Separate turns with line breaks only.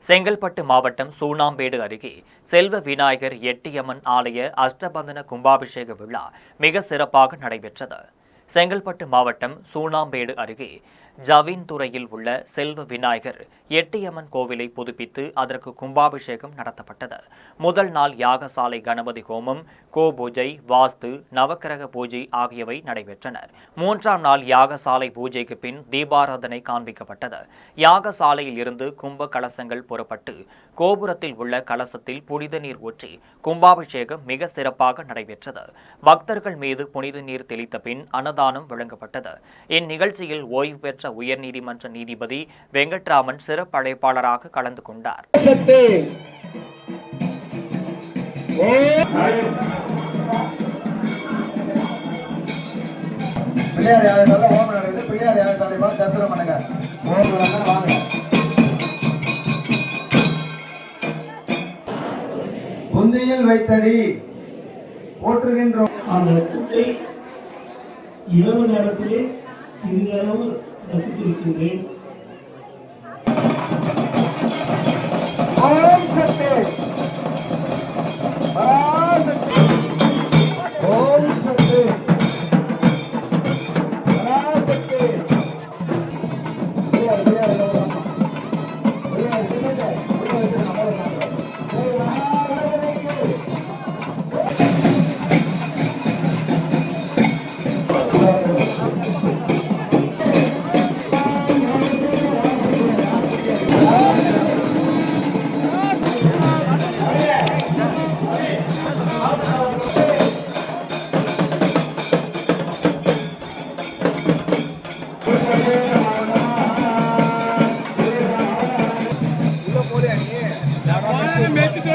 செங்கல்பட்டு மாவட்டம் சூனாம்பேடு அருகே செல்வ விநாயகர் எட்டியம்மன் ஆலய அஷ்டபந்தன கும்பாபிஷேக விழா மிக சிறப்பாக நடைபெற்றது. செங்கல்பட்டு மாவட்டம் சூனாம்பேடு அருகே ஜவீன்துறையில் உள்ள செல்வ விநாயகர் எட்டியம்மன் கோவிலை புதுப்பித்து அதற்கு கும்பாபிஷேகம் நடத்தப்பட்டது. முதல் நாள் யாகசாலை கணபதி ஹோமம், கோபூஜை, வாஸ்து, நவக்கிரக பூஜை ஆகியவை நடைபெற்றன. மூன்றாம் நாள் யாகசாலை பூஜைக்கு பின் தீபாராதனை காண்பிக்கப்பட்டது. யாகசாலையில் இருந்து கும்ப கலசங்கள் புறப்பட்டு கோபுரத்தில் உள்ள கலசத்தில் புனித நீர் ஊற்றி கும்பாபிஷேகம் மிக சிறப்பாக நடைபெற்றது. பக்தர்கள் மீது புனித நீர் தெளித்த பின் அன்னதானம் வழங்கப்பட்டது. இந்நிகழ்ச்சியில் ஓய்வு பெற்ற உயர்நீதிமன்ற நீதிபதி வெங்கட்ராமன் சிறப்பு அழைப்பாளராக கலந்து கொண்டார்.
புந்தியில் வைத்தடி போற்றுகின்றோம்.
அந்த கூட்டை இரவு நேரத்திலே சிறிதளவு ரசித்திருக்கின்றேன்.
ஓம் சக்தி, ஓம் சக்தி, பராசக்தி.
மேய்ச்சிட்டு